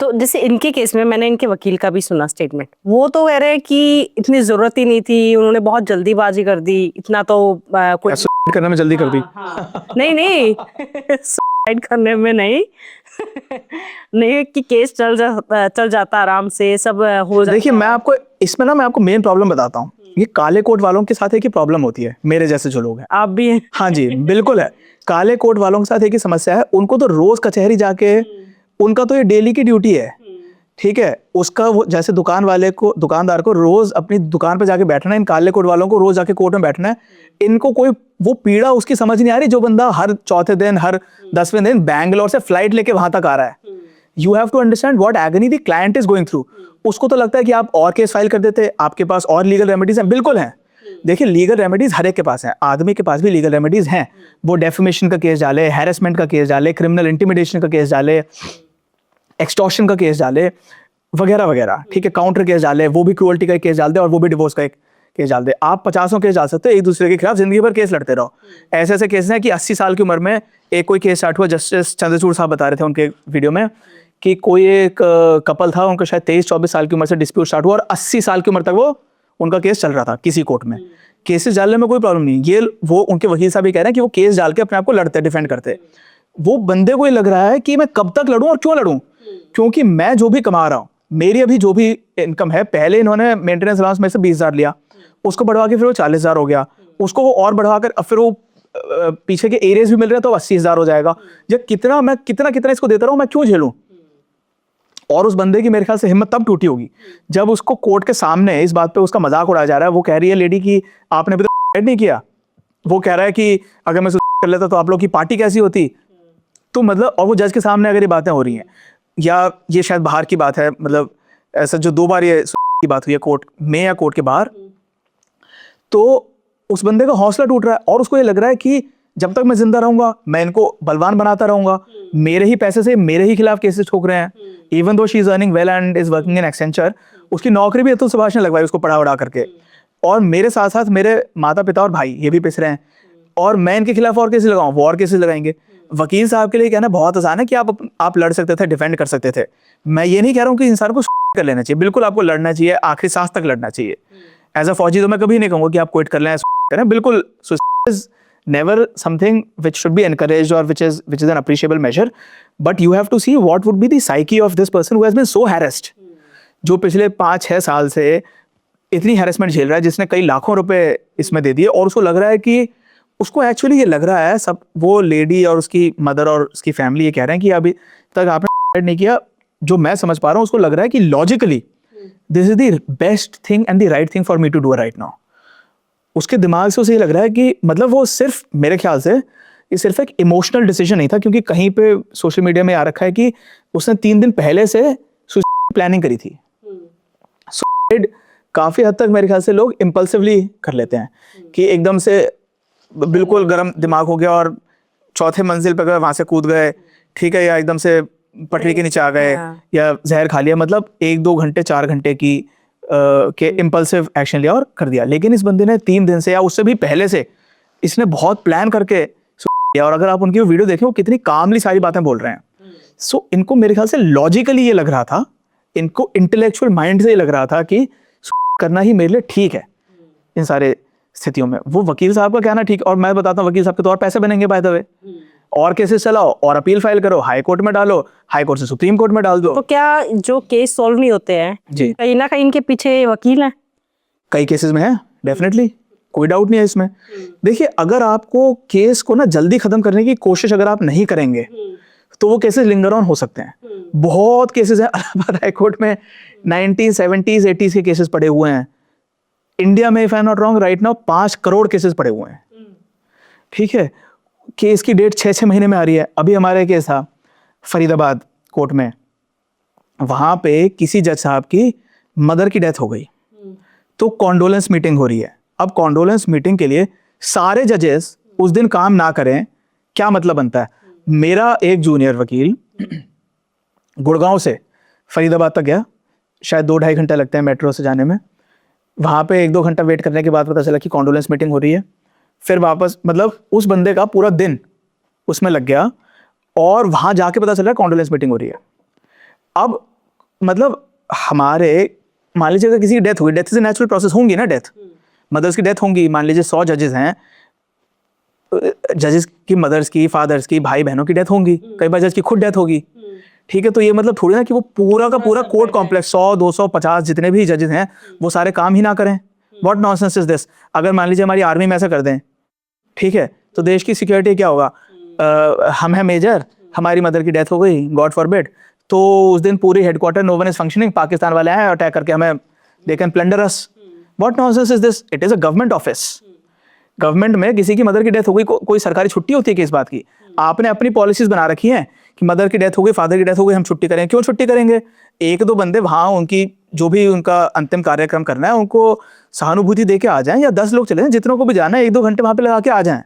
तो जैसे इनके केस में मैंने इनके वकील का भी सुना स्टेटमेंट, वो तो कह रहे हैं कि इतनी जरूरत ही नहीं थी, उन्होंने बहुत जल्दीबाजी कर दी, इतना तो कोई सुसाइड करने में जल्दी कर दी। नहीं नहीं सुसाइड करने में नहीं नहीं कि केस चल जाता आराम से, सब हो जाता। देखिए मैं आपको इसमें ना, मैं आपको मेन प्रॉब्लम बताता हूँ। ये काले कोट वालों के साथ एक ही प्रॉब्लम होती है, मेरे जैसे जो लोग हैं। आप भी हैं। हाँ जी बिल्कुल है। काले कोट वालों के साथ एक ही समस्या है, उनको तो रोज कचहरी जाके, उनका तो ये डेली की ड्यूटी है, ठीक है। उसका वो जैसे दुकानदार को रोज अपनी दुकान पे जाके बैठना है, इन काले कोट वालों को रोज जाके कोर्ट में बैठना है। इनको कोई वो पीड़ा उसकी समझ नहीं आ रही, जो बंदा हर चौथे दिन, हर 10वें दिन बैंगलोर से फ्लाइट लेके वहां तक आ रहा है। You have to understand what agony the client is going through. उसको तो लगता है कि आप और केस फाइल कर देते, आपके पास और लीगल रेमेडीज हैं। बिल्कुल हैं, देखिए लीगल रेमेडीज हर एक के पास हैं, आदमी के पास भी लीगल रेमेडीज हैं। वो डेफेमेशन का केस डाले, हैरेसमेंट का केस डाले, क्रिमिनल इंटिमिडेशन का केस डाले, एक्सटॉर्शन का केस डाले, वगैरह वगैरह, ठीक है। काउंटर केस डाले, वो भी क्रूअल्टी का केस डाल दे, और वो भी डिवोर्स का एक केस डाल दे। आप 50 केस डाल सकते हो, एक दूसरे के खिलाफ जिंदगी भर केस लड़ते रहो। ऐसे ऐसे केस हैं कि 80 साल की उम्र में एक कोई केस स्टार्ट हुआ। जस्टिस चंद्रचूड़ साहब बता रहे थे उनके वीडियो में कि कोई एक कपल था, उनका शायद 23-24 साल की उम्र से डिस्प्यूट स्टार्ट हुआ, और 80 साल की उम्र तक वो उनका केस चल रहा था किसी कोर्ट में। केसेस डालने में कोई प्रॉब्लम नहीं, ये वो उनके वकील साहब भी कह रहे हैं कि वो केस डाल के अपने आप को लड़ते, डिफेंड करते। वो बंदे को ये लग रहा है कि मैं कब तक लड़ूं और क्यों लड़ूं, क्योंकि मैं जो भी कमा रहा हूं, मेरी अभी जो भी इनकम है, पहले इन्होंने मेंटेनेंस अलाउंस में से 20,000 लिया, उसको बढ़वा के फिर वो 40,000 हो गया, उसको वो और बढ़वा कर अब फिर वो पीछे के एरियाज भी मिल रहे हैं तो 80,000 हो जाएगा। जब कितना मैं कितना इसको देता रहूं, मैं क्यों झेलूं। और उस बंदे की मेरे ख्याल से हिम्मत तब टूटी होगी जब उसको कोर्ट के सामने इस बात पे उसका मजाक उड़ाया जा रहा है। वो कह रही है लेडी कि आपने अभी तक नहीं किया, वो कह रहा है कि अगर मैं कर लेता तो आप लोग की पार्टी कैसी होती। तो मतलब, और वो जज के सामने अगर ये बातें हो रही हैं, या ये शायद बाहर की बात है, मतलब ऐसा जो 2 बार ये की बात हुई है कोर्ट में या कोर्ट के बाहर, तो उस बंदे का हौसला टूट रहा है और उसको ये लग रहा है कि जब तक मैं जिंदा रहूंगा मैं इनको बलवान बनाता रहूंगा, मेरे ही पैसे से मेरे ही खिलाफ केसेस ठोक रहे हैं। Even though she is earning well and is working in Accenture, उसकी नौकरी भी अतुल सुभाष ने लगवाई उसको पढ़ा उड़ा करके, और मेरे साथ साथ मेरे माता पिता और भाई ये भी पिस रहे हैं, और मैं इनके खिलाफ और केसेस लगाऊं, वो और केसेस लगाएंगे। वकील साहब के लिए कहना बहुत आसान है कि आप लड़ सकते थे, डिफेंड कर सकते थे। मैं ये नहीं कह रहा हूँ कि इंसान को कर लेना चाहिए, बिल्कुल आपको लड़ना चाहिए, आखिरी सांस तक लड़ना चाहिए। एज अ फौजी तो मैं कभी नहीं कहूंगा कि आप क्विट कर लें, करें, बिल्कुल। Is never something which should be encouraged और which is an appreciable measure, but you have to see what would be the psyche of this person who has been so harassed, जो पिछले 5-6 साल से इतनी हैरेसमेंट झेल रहा है, जिसने कई लाखों रुपए इसमें दे दिए, और उसको लग रहा है कि उसको एक्चुअली ये लग रहा है, सब वो लेडी और उसकी मदर और उसकी फैमिली ये कह रहे हैं कि अभी तक आपने नहीं किया। जो मैं समझ पा रहा हूँ, उसको लग रहा है कि logically this is the best thing and the right thing for me to do right now. उसके दिमाग से उसे ये लग रहा है कि मतलब वो सिर्फ, मेरे ख्याल से ये सिर्फ एक इमोशनल डिसीजन नहीं था, क्योंकि कहीं पे सोशल मीडिया में आ रखा है कि उसने 3 दिन पहले से सुसाइड प्लानिंग करी थी। सुसाइड काफी हद तक मेरे ख्याल से लोग इम्पल्सिवली कर लेते हैं कि एकदम से बिल्कुल गर्म दिमाग हो गया और चौथे मंजिल पे गए, वहां से कूद गए, ठीक है, या एकदम से पटरी के नीचे आ गए, या जहर खा लिया, मतलब 1-2 घंटे 4 घंटे की के इम्पल्सिव एक्शन लिया और कर दिया। लेकिन इस बंदे ने 3 दिन से या उससे भी पहले से इसने बहुत प्लान करके किया, और अगर आप उनकी वीडियो देखें, वो कितनी कामली सारी बातें बोल रहे हैं। सो इनको मेरे ख्याल से लॉजिकली ये लग रहा था, इनको इंटेलेक्चुअल माइंड से ये लग रहा था कि करना ही मेरे लिए ठीक है इन सारे स्थितियों में। वो वकील साहब का कहना ठीक, और मैं बताता हूँ वकील साहब के तो और पैसे बनेंगे बाय द वे, और केसेस चलाओ और अपील फाइल करो, हाई कोर्ट में डालो, हाई कोर्ट से सुप्रीम कोर्ट में डाल दो। तो क्या जो केस सॉल्व नहीं होते हैं जी, कहीं ना कहीं इनके पीछे वकील हैं? कई केसेस में है, डेफिनेटली, कोई डाउट नहीं है इसमें। देखिए, अगर आपको केस को ना जल्दी खत्म करने की कोशिश अगर आप नहीं करेंगे, तो वो केसेस लिंगर ऑन हो सकते हैं। बहुत केसेस हैं, इलाहाबाद हाई कोर्ट में 1970s 80s के केसेस पड़े हुए हैं। इंडिया में if I am not wrong right now 5 crore cases पड़े हुए हैं, ठीक है। केस की डेट 6-6 महीने में आ रही है। अभी हमारे केस था फरीदाबाद कोर्ट में, वहां पे किसी जज साहब की मदर की डेथ हो गई, तो कॉन्डोलेंस मीटिंग हो रही है। अब कॉन्डोलेंस मीटिंग के लिए सारे जजेस उस दिन काम ना करें, क्या मतलब बनता है। मेरा एक जूनियर वकील गुड़गांव से फरीदाबाद तक गया, शायद 2-2.5 घंटा लगते हैं मेट्रो से जाने में। वहां पे 1-2 घंटा वेट करने के बाद पता चला कि कॉन्डोलेंस मीटिंग हो रही है। फिर वापस, मतलब उस बंदे का पूरा दिन उसमें लग गया, और वहां जाके पता चला कॉन्डोलेंस मीटिंग हो रही है। अब मतलब हमारे, मान लीजिए अगर किसी की डेथ हुई, डेथ इज नेचुरल प्रोसेस, होंगी ना डेथ, मदर्स की डेथ होंगी, मान लीजिए 100 जजेस हैं, जजेस की मदर्स की, फादर्स की, भाई बहनों की डेथ होंगी, कई बार जज की खुद डेथ होगी, ठीक है। तो ये मतलब थोड़ी ना कि वो पूरा का पूरा कोर्ट कॉम्प्लेक्स 100 200 50 जितने भी जजेस हैं वो सारे काम ही ना करें। What nonsense is this. अगर मान लीजिए हमारी आर्मी में ऐसा कर दें, ठीक है, तो देश की सिक्योरिटी क्या होगा? हम हैं मेजर, हमारी मदर की डेथ हो गई, गॉड फॉरबिड, तो उस दिन पूरी headquarter no one is functioning, Pakistan वाले आए अटैक करके हमें, they can plunder us. What nonsense is this. It is a government office. Government में किसी की मदर की डेथ हो गई, कोई सरकारी छुट्टी होती है कि इस बात की? आपने अपनी पॉलिसीज बना रखी हैं कि मदर की डेथ हो गई, फादर की डेथ हो गई, हम छुट्टी करें। क्यों छुट्टी करेंगे? एक दो बंदे वहां उनकी जो भी उनका अंतिम कार्यक्रम करना है उनको सहानुभूति दे के आ जाएं, या 10 लोग चले जाएं, जितनों को भी जाना है 1-2 घंटे वहां पे लगा के आ जाएं।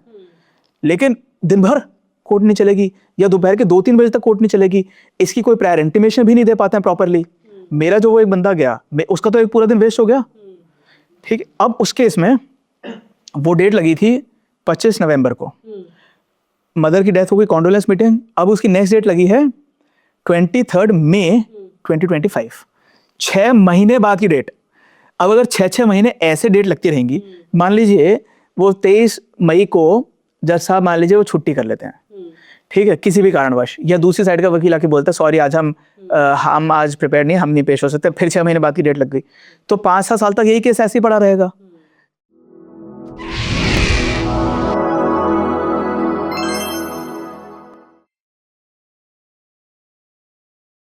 लेकिन दिन भर कोर्ट नहीं चलेगी, या दोपहर के 2-3 बजे तक कोर्ट नहीं चलेगी। इसकी कोई प्रायर इंटीमेशन भी नहीं दे पाते हैं प्रॉपरली। मेरा जो वो एक बंदा गया, उसका तो एक पूरा दिन वेस्ट हो गया, ठीक है। अब उस केस में वो डेट लगी थी 25 नवंबर को, मदर की डेथ हो गई, कॉन्डोलेंस मीटिंग। अब उसकी नेक्स्ट डेट लगी है 23 मई 2025, 6 महीने बाद की डेट। अब अगर 6 महीने ऐसे डेट लगती रहेंगी, मान लीजिए वो 23 मई को जज साहब मान लीजिए वो छुट्टी कर लेते हैं, ठीक है, किसी भी कारणवश, या दूसरी साइड का वकील आके बोलता है सॉरी आज हम आज प्रिपेयर नहीं, हम नहीं पेश हो सकते, फिर 6 महीने बाद की डेट लग गई, तो 5-7 साल तक यही केस ऐसे ही पड़ा रहेगा।